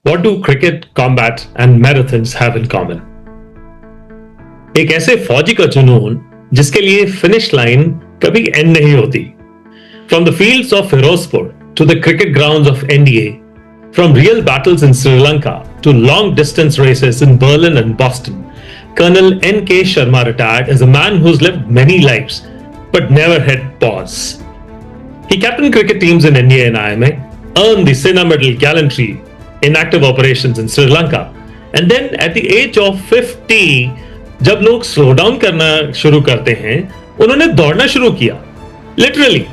What do cricket, combat and marathons have in common? एक ऐसे फौजी का जुनून जिसके लिए फिनिश लाइन कभी एंड नहीं होती. From the fields of Firozpur to the cricket grounds of NDA, from real battles in Sri Lanka to long distance races in Berlin and Boston, Colonel NK Sharma retired as a man who's lived many lives but never hit pause. He captained cricket teams in NDA and IMA, earned the Sena Medal Gallantry in active operations in Sri Lanka, and then at the age of 50, जब लोग slow down करना शुरू करते हैं, उन्होंने दौड़ना शुरू किया. Literally,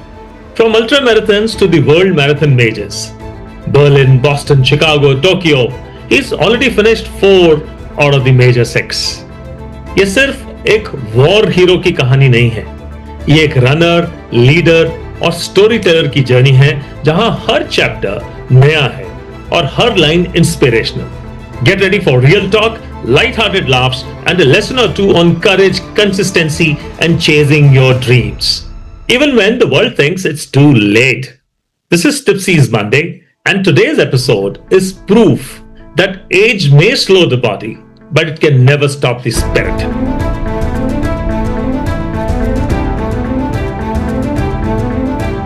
from ultra marathons to the world marathon majors, Berlin, Boston, Chicago, Tokyo, he's already finished 4 out of the major 6. ये सिर्फ एक वॉर हीरो की कहानी नहीं है. ये एक रनर, लीडर और स्टोरी टेलर की जर्नी है जहां हर चैप्टर नया है और हर line inspirational. Get ready for real talk, light-hearted laughs, and a lesson or two on courage, consistency, and chasing your dreams. Even when the world thinks it's too late. This is Tipsy's Monday, and today's episode is proof that age may slow the body, but it can never stop the spirit.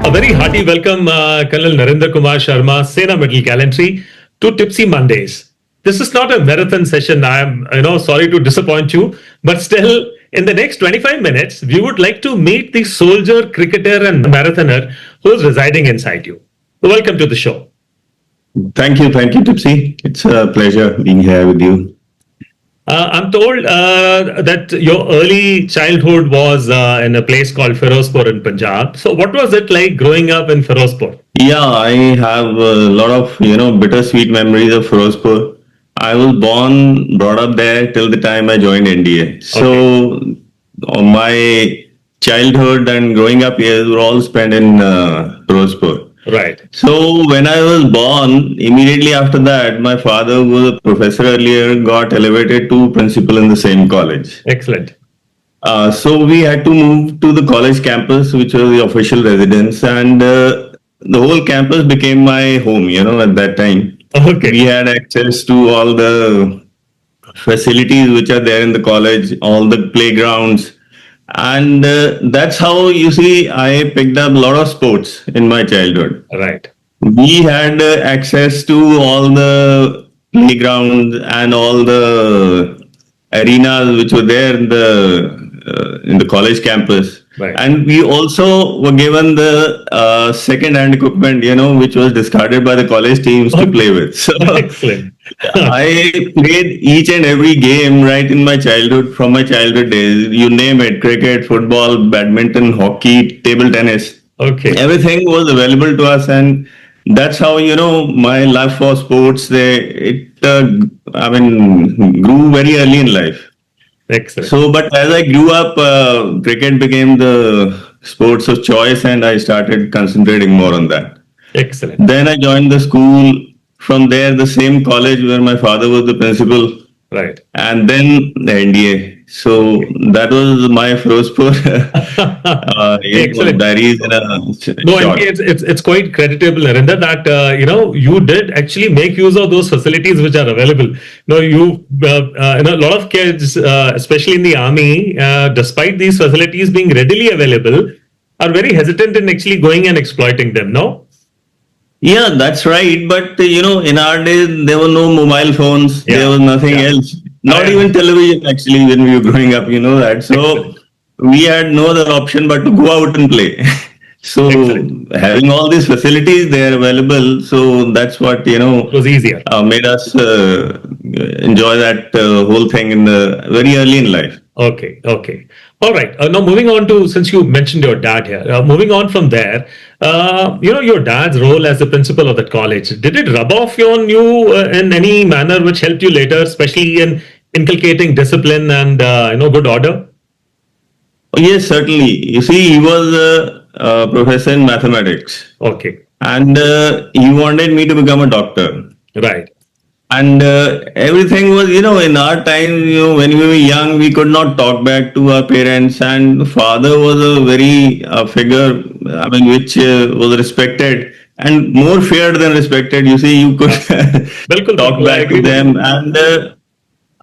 A very hearty welcome, Colonel Narendra Kumar Sharma, Sena Medal Gallantry, to Tipsy Mondays. This is not a marathon session. I am, sorry to disappoint you, but still, in the next 25 minutes, we would like to meet the soldier, cricketer, and marathoner who is residing inside you. Welcome to the show. Thank you, Tipsy. It's a pleasure being here with you. I'm told that your early childhood was in a place called Firozpur in Punjab. So, what was it like growing up in Firozpur? Yeah, I have a lot of, bittersweet memories of Firozpur. I was brought up there till the time I joined NDA. So, my childhood and growing up years were all spent in Firozpur. Right. So when I was born, immediately after that, my father, who was a professor earlier, got elevated to principal in the same college. Excellent. So we had to move to the college campus, which was the official residence, and the whole campus became my home, at that time. Okay. We had access to all the facilities which are there in the college, all the playgrounds. And that's how, you see, I picked up a lot of sports in my childhood. Right. We had access to all the playgrounds and all the arenas which were there in the college campus. Right. And we also were given the second-hand equipment, which was discarded by the college teams to play with. So Excellent. I played each and every game right in my childhood, from my childhood days. You name it: cricket, football, badminton, hockey, table tennis. Okay. Everything was available to us, and that's how my love for sports. Grew very early in life. Excellent. So, but as I grew up, cricket became the sports of choice, and I started concentrating more on that. Excellent. Then I joined the school. From there, the same college where my father was the principal. Right. And then the NDA. So that was my Firozpur diaries in a short. It's quite creditable, Narendra, that you did actually make use of those facilities which are available. A lot of kids, especially in the army, despite these facilities being readily available, are very hesitant in actually going and exploiting them. No. Yeah, that's right. But, in our days, there were no mobile phones. Yeah. There was nothing else. Not even television, actually, when we were growing up, that. So we had no other option but to go out and play. So having all these facilities, they are available. So that's what, it was easier. Made us enjoy that whole thing very early in life. Okay. All right. Now moving on to, since you mentioned your dad here, moving on from there, your dad's role as the principal of that college, did it rub off on you in any manner which helped you later, especially in inculcating discipline and, good order? Oh, yes, certainly. You see, he was a professor in mathematics. Okay. And he wanted me to become a doctor. Right. And everything was, in our time, when we were young, we could not talk back to our parents. And father was a very figure, which was respected. and more feared than respected. You see, you could Bilkul, talk bilkul, I back to agree with them, you.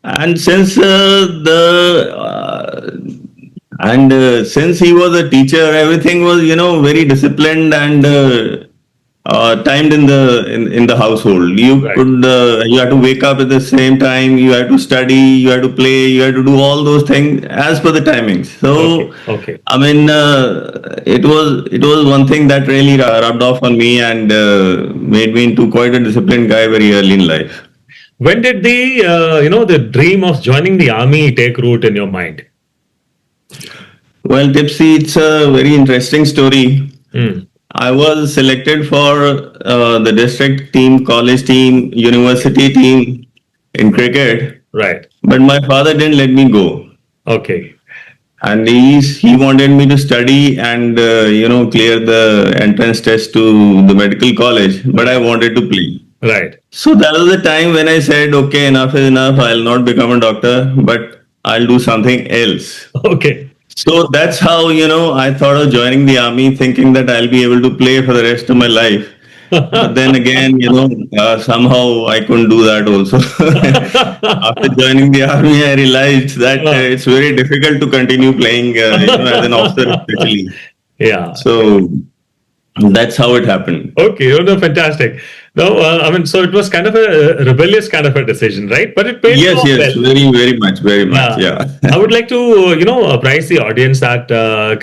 and since since he was a teacher, everything was very disciplined and timed in the household. Right. You had to wake up at the same time. You had to study. You had to play. You had to do all those things as per the timings. So Okay. Okay. I mean, it was one thing that really rubbed off on me and made me into quite a disciplined guy very early in life. When did the dream of joining the army take root in your mind? Well, Tipsy, it's a very interesting story. Hmm. I was selected for the district team, college team, university team in cricket, Right. but my father didn't let me go. Okay. And he wanted me to study and clear the entrance test to the medical college, but I Right. wanted to play. Right. So that was the time when I said, okay, enough is enough. I'll not become a doctor, but I'll do something else. Okay. So that's how, I thought of joining the army, thinking that I'll be able to play for the rest of my life. But then again, somehow I couldn't do that also. After joining the army, I realized that Uh, it's very difficult to continue playing, as an officer, especially. yeah. So that's how it happened. Okay, no, fantastic. No, I mean, so it was kind of a rebellious kind of a decision, right? But it paid you Yes, off yes, well. very, very much, very much. Yeah. Yeah. I would like to, apprise the audience that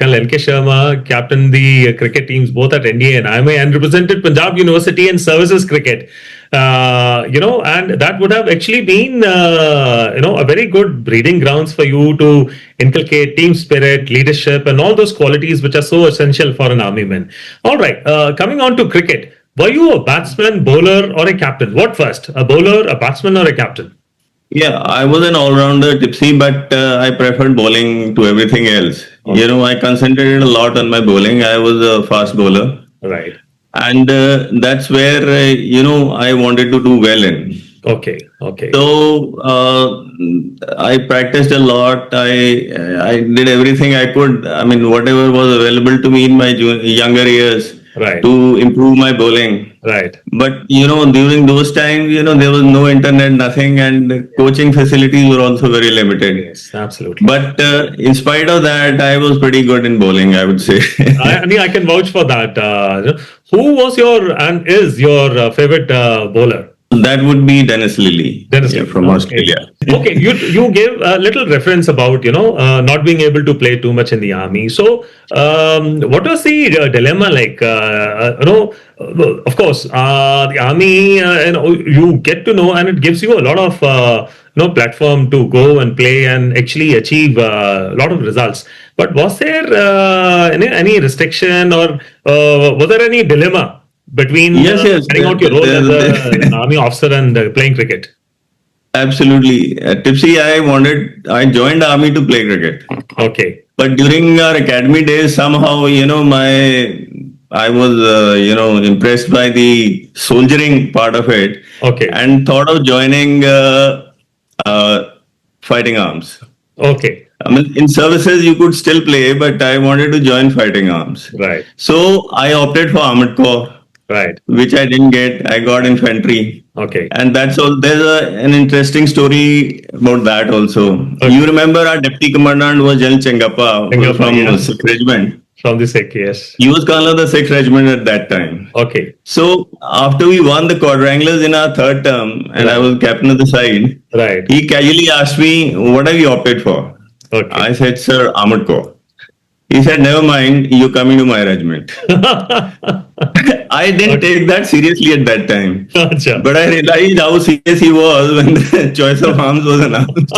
Col NK Sharma captained the cricket teams both at NDA and IMA and represented Punjab University in services cricket. And that would have actually been, a very good breeding grounds for you to inculcate team spirit, leadership, and all those qualities which are so essential for an army man. All right, coming on to cricket. Were you a batsman, bowler, or a captain? What first? A bowler, a batsman, or a captain? Yeah, I was an all-rounder, Tipsy, but I preferred bowling to everything else. Okay. I concentrated a lot on my bowling. I was a fast bowler, Right. and that's where I wanted to do well in. Okay. Okay. So I practiced a lot. I did everything I could. I mean, whatever was available to me in my younger years Right. to improve my bowling. Right. But during those times, there was no internet, nothing, and coaching facilities were also very limited. Yes. Absolutely. But in spite of that, I was pretty good in bowling, I would say. I mean, I can vouch for that. Who was your and is your favorite bowler? That would be Dennis Lilly, Dennis yeah, Lee. from Okay. Australia. Okay. You gave a little reference about not being able to play too much in the army. So what was the dilemma like? Of course, the army. You get to know, and it gives you a lot of platform to go and play and actually achieve a lot of results. But was there any restriction or was there any dilemma between Yes, yes, carrying out your role as an army officer and playing cricket? absolutely. Tipsy, I joined the army to play cricket. Okay. But during our academy days, somehow, I was, impressed by the soldiering part of it Okay. and thought of joining fighting arms. Okay. I mean, in services, you could still play, but I wanted to join fighting arms. Right. So I opted for Armored Corps, Right. which I didn't get. I got infantry. Okay. And that's all. There's an interesting story about that also. Okay. You remember our deputy commandant was General Chengappa, who was Chengappa, from yeah. 6th Regiment. From the SEC, yes. He was colonel of the 6th Regiment at that time. Okay. So after we won the quadrangulars in our third term, and I was captain of the side, Right. he casually asked me, "What have you opted for?" Okay. I said, "Sir, Armored Corps." He said, "Never mind, you're coming to my regiment." I didn't take that seriously at that time. Acha. But I realized how serious he was when the choice of arms was announced.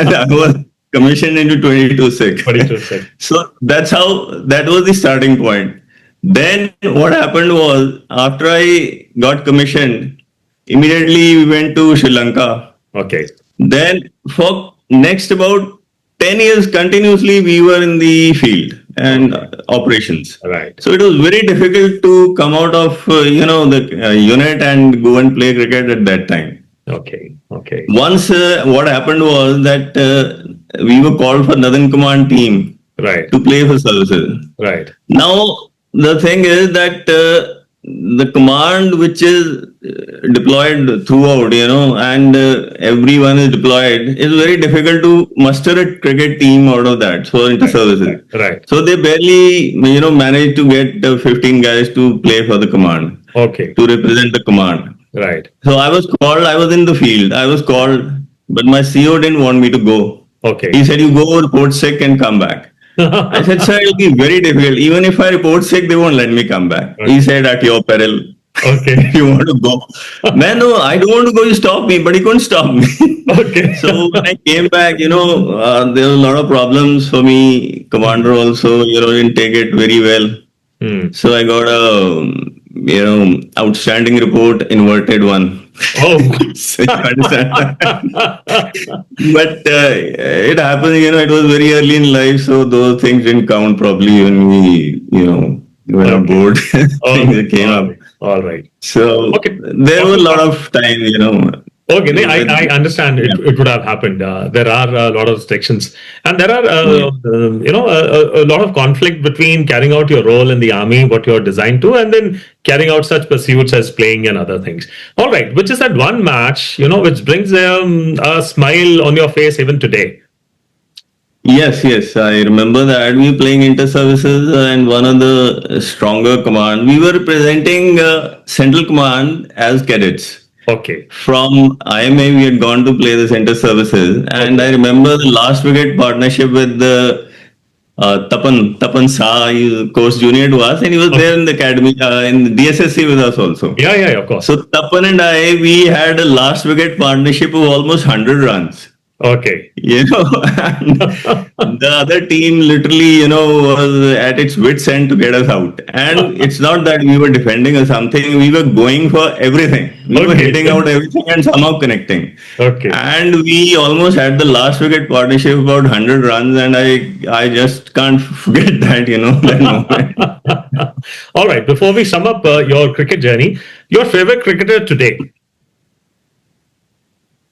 And I was commissioned into 22-6. 22-6. So that was the starting point. Then what happened was, after I got commissioned, immediately we went to Sri Lanka. Okay. Then for next about 10 years continuously, we were in the field and operations. Right. So it was very difficult to come out of, the unit and go and play cricket at that time. Okay. Okay. Once what happened was that we were called for Northern Command team Right. to play for services. Right. Now, the thing is that the command which is deployed throughout, and everyone is deployed, is very difficult to muster a cricket team out of that for inter-services. Right. So they barely, manage to get 15 guys to play for the command, Okay. to represent the command. Right. So I was in the field, I was called, but my CO didn't want me to go. Okay. He said, you go report sick and come back. I said, sir, it'll be very difficult. Even if I report sick, they won't let me come back. Okay. He said, at your peril. Okay. You want to go? Man, no, I don't want to go. You stop me, but he couldn't stop me. Okay. So when I came back, there were a lot of problems for me. Commander also, didn't take it very well. So I got a, outstanding report, inverted one. Oh. So you understand. But it happened, it was very early in life, so those things didn't count properly when we, went on board. Things came up. All right. So there was a lot of time, Okay, I understand it would have happened. There are a lot of restrictions, and there are a lot of conflict between carrying out your role in the army, what you're designed to, and then carrying out such pursuits as playing and other things. All right, which is that one match which brings a smile on your face even today. Yes, I remember that we were playing inter-services and one of the stronger command. We were representing Central Command as cadets. Okay. From IMA, we had gone to play the center services, and I remember the last wicket partnership with the Tapan Sa, course junior to us, and he was there in the academy, in the DSSC with us also. Yeah, of course. So Tapan and I, we had a last wicket partnership of almost 100 runs. Okay. And the other team literally, was at its wit's end to get us out. And it's not that we were defending or something. We were going for everything. We were hitting out everything and somehow connecting. Okay. And we almost had the last wicket partnership about 100 runs. And I just can't forget that, that moment. All right. Before we sum up your cricket journey, your favorite cricketer today?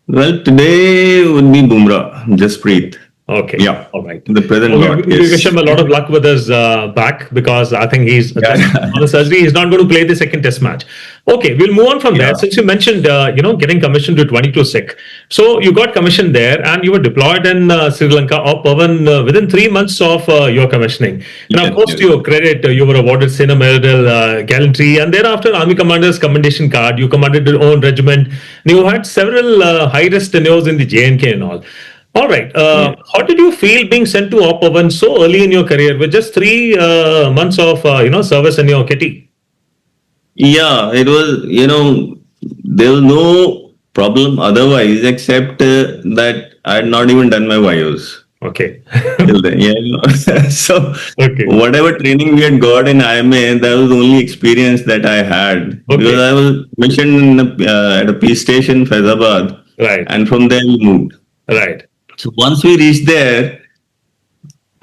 Well, today would be Bumrah, Jasprit. Okay. Yeah. All right. The present God. We wish him a lot of luck with his back, because I think he's on the surgery. He's not going to play the second test match. Okay, we'll move on from there. Since you mentioned, getting commissioned to 22 Sikh. So you got commissioned there and you were deployed in Sri Lanka or Pawan within 3 months of your commissioning. Now, of course, to your credit, you were awarded Sena Medal, Gallantry, and thereafter Army Commander's Commendation Card. You commanded your own regiment. You had several high-risk tenures in the JNK and all. All right. How did you feel being sent to Pawan so early in your career with just 3 months of service in your kitty? Yeah, it was, there was no problem otherwise except that I had not even done my VIOs. Okay. Till then, So, whatever training we had got in IMA, that was the only experience that I had. Okay. Because I was missioned at a peace station, Faizabad. Right. And from there we moved. Right. So once we reached there,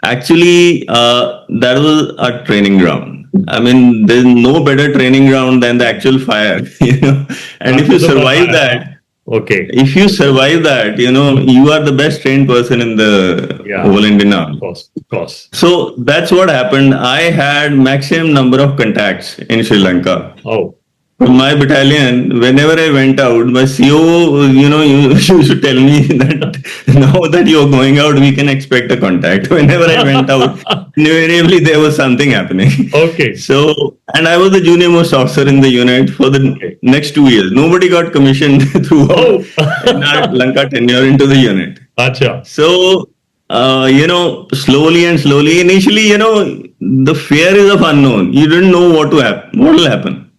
actually, that was our training ground. I mean, there's no better training ground than the actual fire, And if you survive that, if you survive that, you are the best trained person in the whole Indian Army. Of course. So that's what happened. I had maximum number of contacts in Sri Lanka. Oh. From my battalion, whenever I went out, my CO, you should tell me that now that you're going out, we can expect a contact. Whenever I went out, invariably there was something happening. Okay. So, and I was the junior most officer in the unit for the next 2 years. Nobody got commissioned throughout our Lanka tenure into the unit. Acha. So, slowly and slowly, initially, the fear is of unknown. You didn't know what will happen.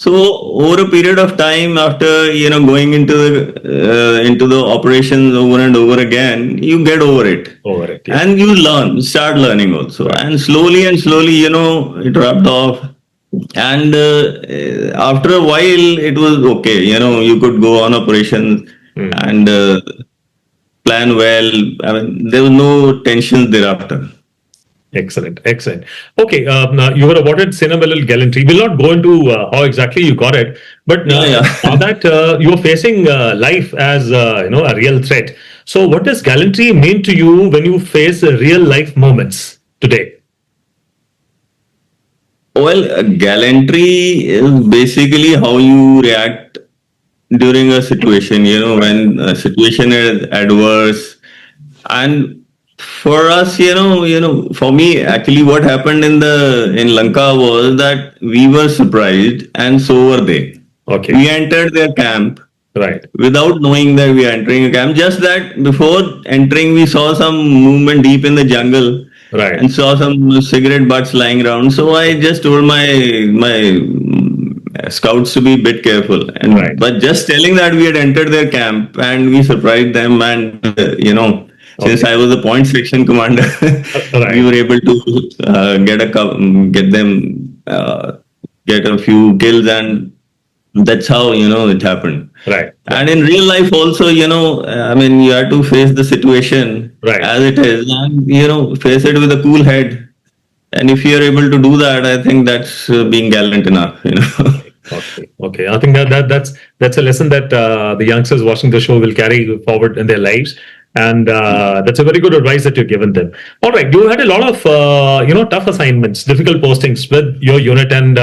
So over a period of time, after going into the operations over and over again, you get over it. And you start learning also. And slowly, it rubbed off. And after a while, it was okay. You could go on operations and plan well. I mean, there was no tension thereafter. Excellent. Okay, you were awarded Sena Medal Gallantry. We'll not go into how exactly you got it, but now that you are facing life as a real threat. So, what does Gallantry mean to you when you face real life moments today? Well, gallantry is basically how you react during a situation, when a situation is adverse. And for us, for me, actually, what happened in Lanka was that we were surprised, and so were they. Okay. We entered their camp Right. without knowing that we are entering a camp. Just that before entering, we saw some movement deep in the jungle Right. and saw some cigarette butts lying around. So I just told my scouts to be a bit careful. And Right. but just telling that we had entered their camp and we surprised them, and since I was the point section commander, we were Right. able to get them get a few kills, and that's how it happened. Right. And in real life also, I mean, you have to face the situation Right. as it is, and face it with a cool head. And if you're able to do that, I think that's being gallant enough. Okay. Okay. I think that's a lesson that the youngsters watching the show will carry forward in their lives, and that's a very good advice that you've given them. All right, you had a lot of tough assignments, difficult postings with your unit, and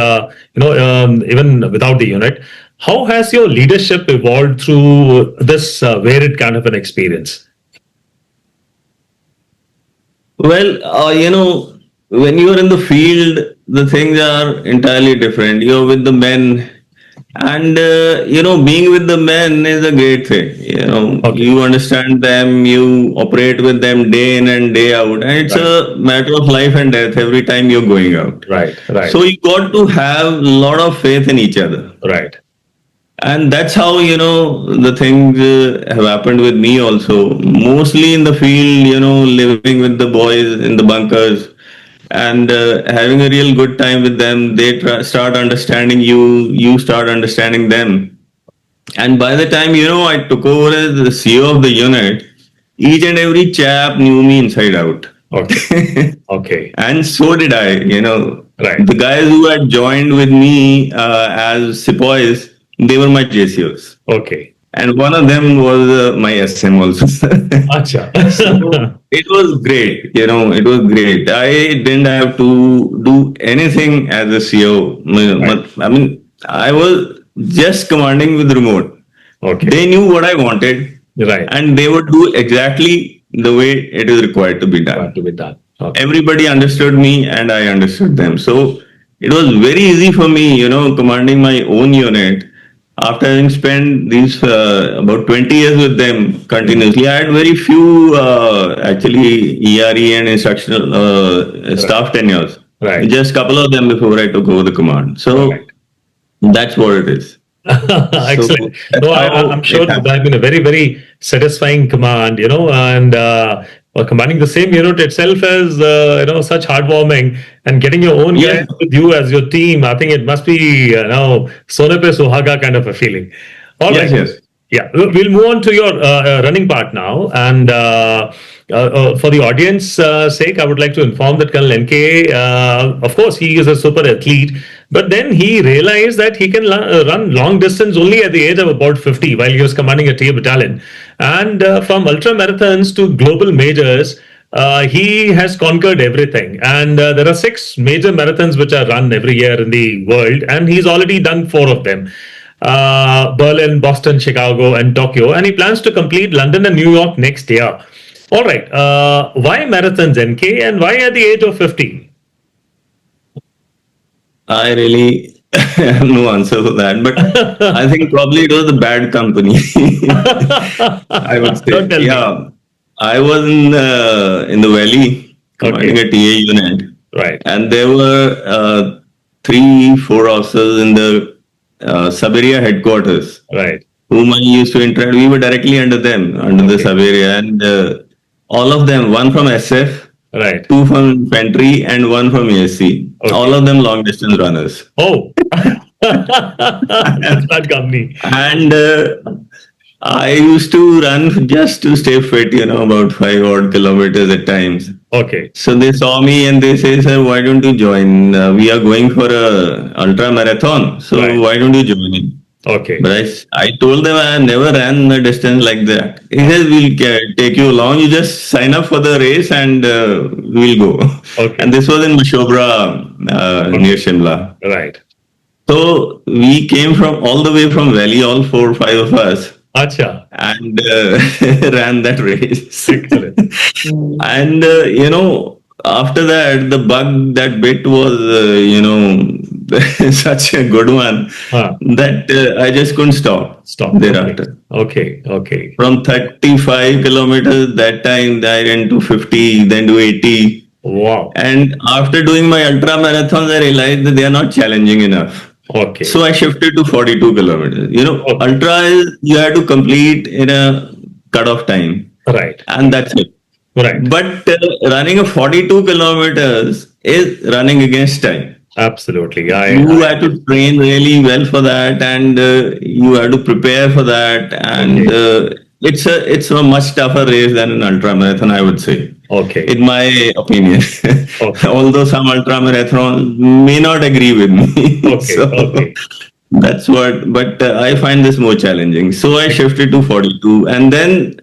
even without the unit. How has your leadership evolved through this varied kind of an experience? Well, when you are in the field, the things are entirely different. You're with the men, and being with the men is a great thing. Okay. You understand them, you operate with them day in and day out, and it's Right. a matter of life and death every time you're going out. Right. Right. So you got to have a lot of faith in each other. Right. And that's how, the things have happened with me also. Mostly in the field, living with the boys in the bunkers and having a real good time with them. They start understanding you, you start understanding them. And by the time, I took over as the CEO of the unit, each and every chap knew me inside out. Okay. Okay. And so did I. Right. The guys who had joined with me as sepoys, they were my JCOs. Okay. And one of them was my SM also. Acha. So it was great. It was great. I didn't have to do anything as a CEO. Right. I mean, I was just commanding with remote. Okay. They knew what I wanted, Right. and they would do exactly the way it is required to be done. Got to be done. Okay. Everybody understood me and I understood them. So it was very easy for me, commanding my own unit after having spent these about 20 years with them continuously. I had very few actually ERE and instructional staff tenures. Right. Just a couple of them before I took over the command. So Right. that's what it is. Excellent. That's No, how I'm it sure that happened. has been a very, very satisfying command, and commanding the same unit itself is, such heartwarming, and getting your own Yeah. guys with you as your team. I think it must be, Sone pe Suhaga kind of a feeling. All Yes, right. yes. Yeah, we'll move on to your running part now. And for the audience sake, I would like to inform that Col NK, of course, he is a super athlete, but then he realized that he can run long distance only at the age of about 50 while he was commanding a tier battalion. And from ultra marathons to global majors, he has conquered everything. And there are 6 major marathons which are run every year in the world, and he's already done 4 of them. Berlin, Boston, Chicago, and Tokyo, and he plans to complete London and New York next year. All right, why marathons, NK, and why at the age of 50? I really have no answer for that, but I think probably it was the bad company. I would say, Don't tell me. yeah. I was in the valley commanding Okay. a TA unit, Right, and there were 3, 4 officers in the sub-area headquarters right, whom I used to interact. We were directly under them, under the Okay. sub-area, and all of them, one from SF, right. 2 from infantry, and 1 from ASC. Okay. All of them long distance runners. Oh, that's bad company. And I used to run just to stay fit, about 5 odd kilometers at times. Okay, So they saw me and they say, "Sir, why don't you join? We are going for a ultra marathon. So Right. why don't you join in?" Okay. But I told them I never ran a distance like that. He says, we'll take you along. You just sign up for the race and we'll go. Okay. And this was in Mashobra near Shimla. Right. So we came from all the way from Valley, all 4 or 5 of us, Acha. and ran that race. Excellent. And after that, the bug that bit was, such a good one that I just couldn't stop. Thereafter. Okay. From 35 kilometers that time, I went to 50, then to 80. Wow. And after doing my ultra marathons, I realized that they are not challenging enough. Okay. So I shifted to 42 kilometers. Ultra is you have to complete in a cut-off time. Right. And that's it. Right. But running a 42 kilometers is running against time. Absolutely. You have to train really well for that, and you have to prepare for that. And it's a much tougher race than an ultra marathon, I would say. Okay. In my opinion. Okay. Although some ultra marathons may not agree with me. Okay. That's what, but I find this more challenging. So I shifted to 42, and then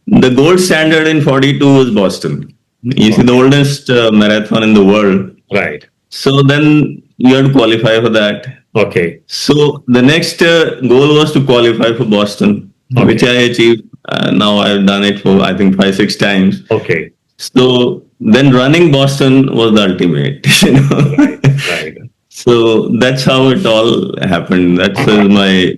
the gold standard in 42 was Boston. You see, the oldest marathon in the world. Right. So then you have to qualify for that. Okay. So the next goal was to qualify for Boston, which I achieved. Now I've done it for, I think, 5-6 times. Okay. So then running Boston was the ultimate. Right. So that's how it all happened. That's my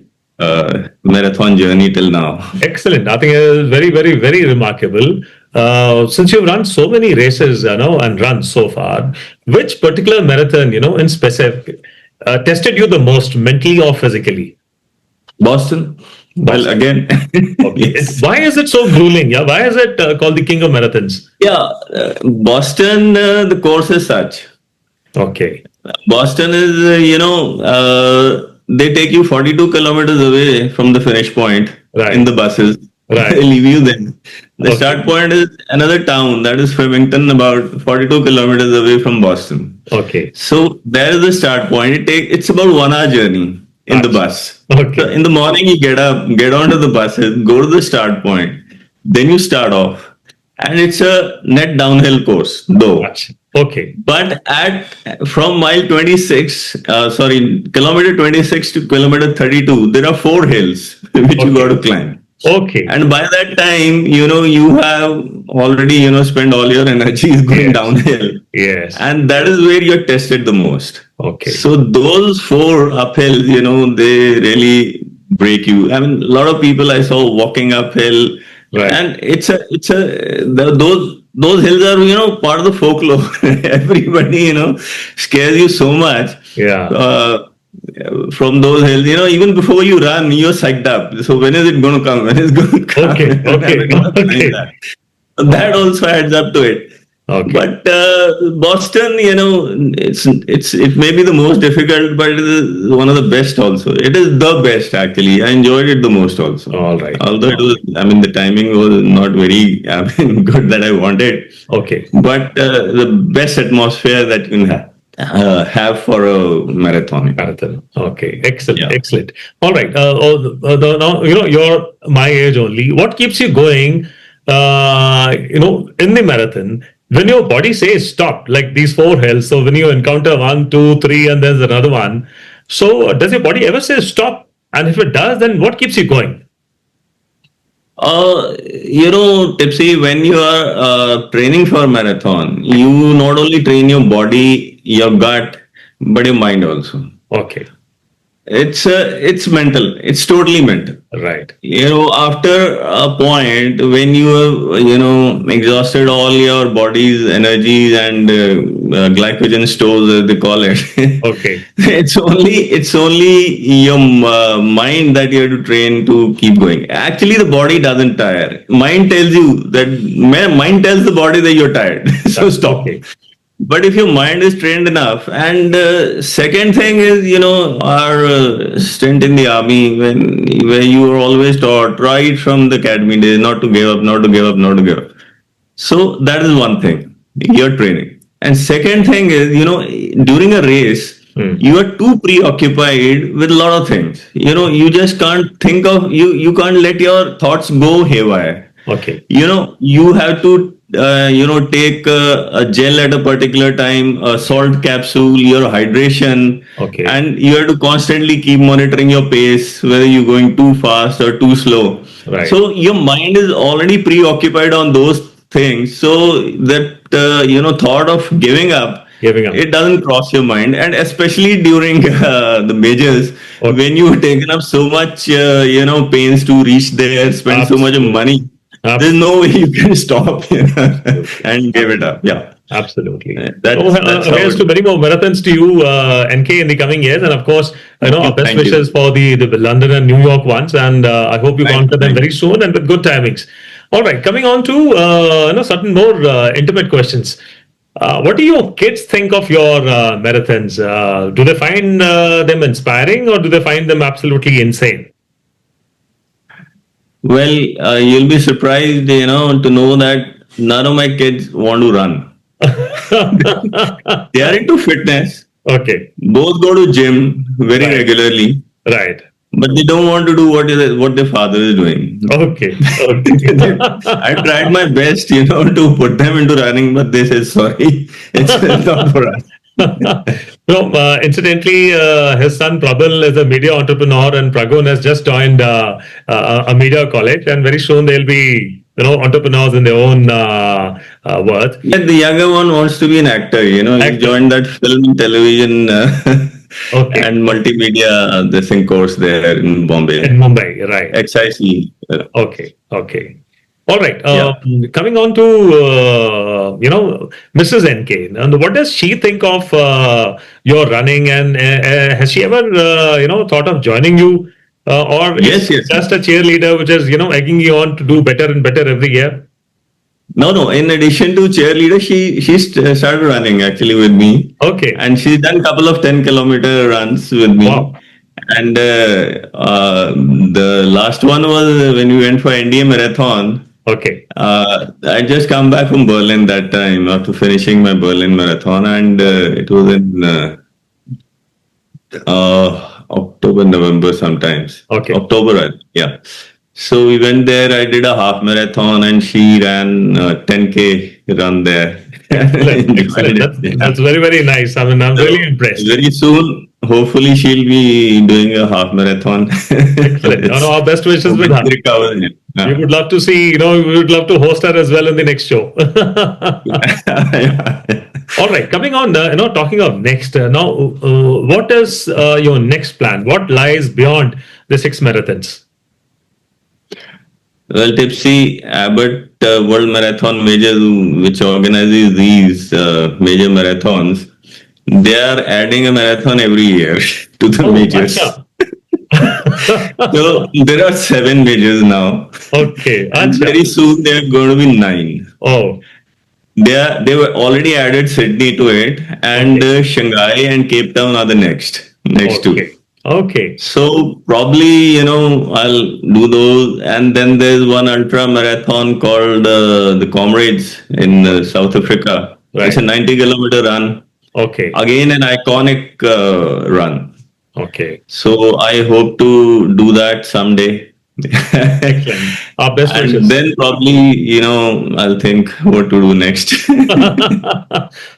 marathon journey till now. Excellent. I think it is very, very, very remarkable. Since you've run so many races, and run so far, which particular marathon, in specific, tested you the most mentally or physically? Boston. Well, again. Yes. Why is it so grueling? Yeah. Why is it called the king of marathons? Yeah. Boston, the course is such. Okay. Boston is, they take you 42 kilometers away from the finish point in the buses. Right. They leave you there. The start point is another town, that is Farmington, about 42 kilometers away from Boston. Okay. So there is the start point. It's about 1 hour journey in the bus. Okay. So in the morning, you get up, get onto the buses, go to the start point. Then you start off. And it's a net downhill course, though. Okay. But from mile 26, kilometer 26 to kilometer 32, there are 4 hills which you got to climb. Okay. And by that time, you have already, spent all your energies going downhill. Yes. And that is where you're tested the most. Okay. So those 4 uphills, they really break you. I mean, a lot of people I saw walking uphill. Right. And those hills are, part of the folklore. Everybody, scares you so much. Yeah. From those hills, even before you run, you're psyched up. So when is it going to come? When is it going to come? Okay. That also adds up to it. Okay. But Boston, it may be the most difficult, but it is one of the best also. It is the best, actually. I enjoyed it the most also. All right. Although it was, the timing was not very, good that I wanted. Okay. But the best atmosphere that you can have for a marathon. Okay. Excellent. Yeah. Excellent. All right. Now, you're my age only. What keeps you going, in the marathon? When your body says stop, like these 4 hills, so when you encounter 1, 2, 3, and there's another one, so does your body ever say stop? And if it does, then what keeps you going? Tipsy, when you are training for a marathon, you not only train your body, your gut, but your mind also. Okay. It's mental. It's totally mental. Right. After a point when you have, exhausted all your body's energies and glycogen stores, as they call it. Okay. It's only your mind that you have to train to keep going. Actually, the body doesn't tire. Mind tells the body that you're tired. So stop. Okay. But if your mind is trained enough, and second thing is, our stint in the army, where you were always taught right from the academy days not to give up, not to give up, not to give up. So that is one thing, your training. And second thing is, during a race, you are too preoccupied with a lot of things. You just can't think of you can't let your thoughts go haywire. Okay. You have to take a gel at a particular time, a salt capsule, your hydration, Okay. and you have to constantly keep monitoring your pace, whether you're going too fast or too slow. Right. So your mind is already preoccupied on those things, so that thought of giving up, it doesn't cross your mind. And especially during the majors, when you've taken up so much pains to reach there, spend so much money, there's no way you can stop and give it up. Yeah. Absolutely. That's Here's to many more marathons to you, NK, in the coming years, and of course, our best wishes for the London and New York ones, and I hope you conquer them very soon and with good timings. All right, coming on to certain more intimate questions. What do your kids think of your marathons? Do they find them inspiring, or do they find them absolutely insane? Well, you'll be surprised, to know that none of my kids want to run. They are into fitness. Okay. Both go to gym very regularly. Right. But they don't want to do what their father is doing. Okay. I tried my best, to put them into running, but they said, sorry, it's not for us. Incidentally, his son Prabal is a media entrepreneur, and Pragun has just joined a media college, and very soon they'll be entrepreneurs in their own worth. Yeah, the younger one wants to be an actor. He joined that film, television, and multimedia this thing course there in Bombay. In Mumbai, right? Exactly. Okay. All right. Coming on to Mrs. NK, and what does she think of your running, and has she ever thought of joining you, or yes, just a cheerleader which is egging you on to do better and better every year? No. In addition to cheerleader, she started running actually with me. Okay. And she's done a couple of 10-kilometer runs with me. Wow. And the last one was when we went for NDA marathon. Okay. I just come back from Berlin that time after finishing my Berlin marathon, and it was in October, November sometimes. Okay. October, yeah. So we went there. I did a half marathon, and she ran 10K run there. Excellent. That's very, very nice. I mean, I'm really impressed. Very soon, hopefully, she'll be doing a half marathon. Excellent. Our best wishes with her. We would love to see, we would love to host her as well in the next show. All right, coming on, talking of next, now, what is your next plan? What lies beyond the 6 marathons? Well, Tipsy, Abbott World Marathon Major, which organizes these major marathons, they are adding a marathon every year to the majors. So there are 7 majors now. Okay. And very soon there are going to be 9. Oh. They were already added Sydney to it, and Shanghai and Cape Town are the next two. Okay. So probably, I'll do those. And then there's one ultra marathon called the Comrades in South Africa. Right. It's a 90-kilometer run. Okay. Again, an iconic run. Okay. So I hope to do that someday. Excellent. Our best wishes. And then probably, I'll think what to do next.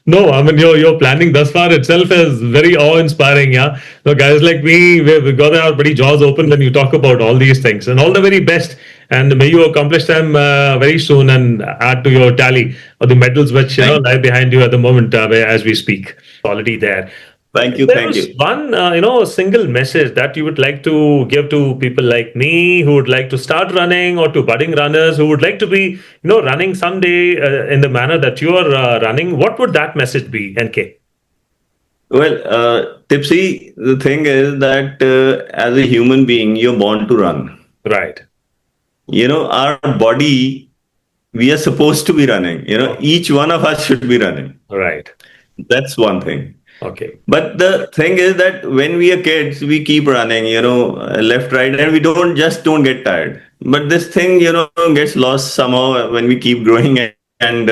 No, I mean, your planning thus far itself is very awe-inspiring, yeah. So guys like me, we've got our pretty jaws open when you talk about all these things, and all the very best. And may you accomplish them very soon and add to your tally of the medals which lie behind you at the moment as we speak. Already there. Thank you. One, single message that you would like to give to people like me who would like to start running, or to budding runners who would like to be, running someday in the manner that you are running. What would that message be, NK? Well, Tipsy, the thing is that as a human being, you're born to run. Right. Our body, we are supposed to be running. Each one of us should be running. Right. That's one thing. Okay. But the thing is that when we are kids, we keep running, left, right, and we don't get tired. But this thing, gets lost somehow when we keep growing, and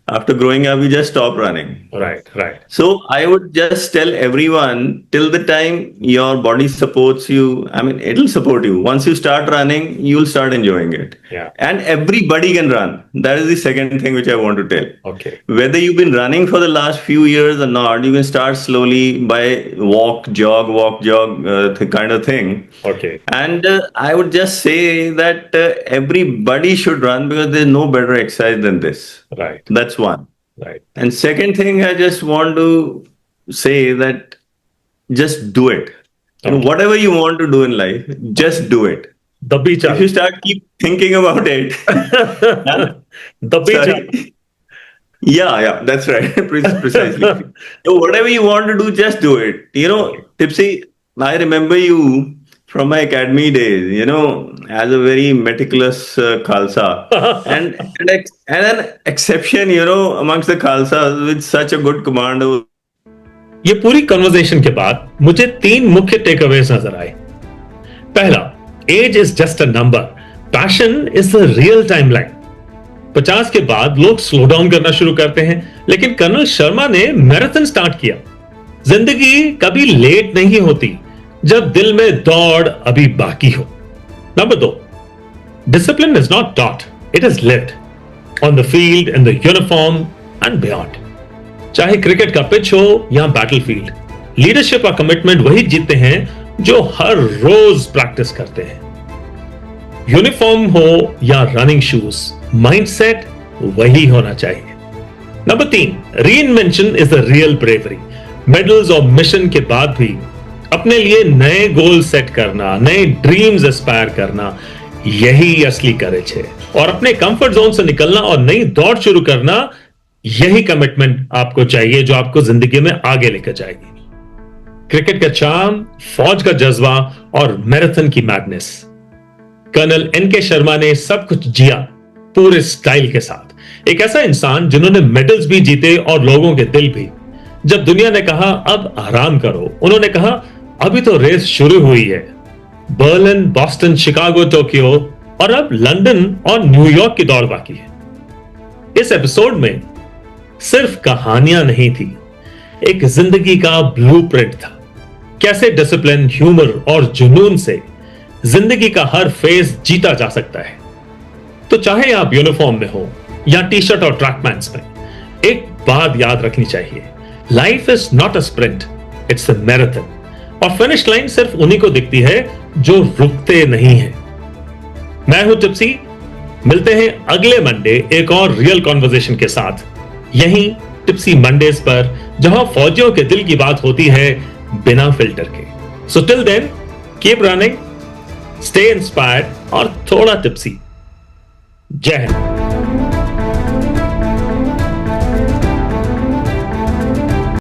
After growing up, you just stop running. Right, right. So I would just tell everyone, till the time your body supports you, I mean, it'll support you. Once you start running, you'll start enjoying it. Yeah. And everybody can run. That is the second thing which I want to tell. Okay. Whether you've been running for the last few years or not, you can start slowly by walk, jog, kind of thing. Okay. And I would just say that everybody should run, because there's no better exercise than this. Right. That's one. Right. And second thing, I just want to say that just do it. You know, whatever you want to do in life, just do it. If you start keep thinking about it, sorry. Yeah, that's right. Precisely. So whatever you want to do, just do it. You know, Tipsy, I remember you from my academy days, you know, as a very meticulous Khalsa and an exception, you know, amongst the Khalsas with such a good commander. ये पूरी conversation के बाद मुझे 3 मुख्य takeaways नजर आए. पहला, age is just a number, passion is the real timeline. 50 के बाद लोग स्लो डाउन करना शुरू करते हैं, लेकिन कर्नल शर्मा ने मैराथन स्टार्ट किया. जिंदगी कभी लेट नहीं होती जब दिल में दौड़ अभी बाकी हो. Number 2, discipline is not taught, it is lived on the field, in the uniform and beyond. चाहे क्रिकेट का पिच हो या बैटलफील्ड, लीडरशिप और कमिटमेंट वही जीतते हैं जो हर रोज प्रैक्टिस करते हैं. यूनिफॉर्म हो या रनिंग शूज, माइंडसेट वही होना चाहिए. Number 3, reinvention is the real bravery. Medals और मिशन के बाद भी अपने लिए नए गोल सेट करना, नए ड्रीम्स एस्पायर करना, यही असली करेज है. और अपने कंफर्ट जोन से निकलना और नई दौड़ शुरू करना, यही कमिटमेंट आपको चाहिए जो आपको जिंदगी में आगे लेकर जाएगी. क्रिकेट का चार्म, फौज का जज्बा और मैराथन की मैडनेस. कर्नल एनके शर्मा ने सब कुछ जिया पूरे स्टाइल के साथ. एक ऐसा इंसान जिन्होंने मेडल्स भी जीते और लोगों के दिल भी. जब दुनिया ने कहा अब आराम करो, उन्होंने कहा अभी तो रेस शुरू हुई है. बर्लिन, बॉस्टन, शिकागो, टोक्यो और अब लंदन और न्यूयॉर्क की दौड़ बाकी है. इस एपिसोड में सिर्फ कहानियां नहीं थी, एक जिंदगी का ब्लूप्रिंट था. कैसे डिसिप्लिन, ह्यूमर और जुनून से जिंदगी का हर फेज जीता जा सकता है. तो चाहे आप यूनिफॉर्म में हो या टी शर्ट और ट्रैक पैंट्स में, एक बात याद रखनी चाहिए, life is not a sprint, it's a marathon. और फिनिश लाइन सिर्फ उन्हीं को दिखती है जो रुकते नहीं है. मैं हूं टिप्सी. मिलते हैं अगले मंडे एक और रियल कॉन्वर्सेशन के साथ, यहीं टिप्सी मंडेज पर, जहां फौजियों के दिल की बात होती है बिना फिल्टर के. So till then, keep running, stay inspired और थोड़ा टिप्सी. जय हिंद.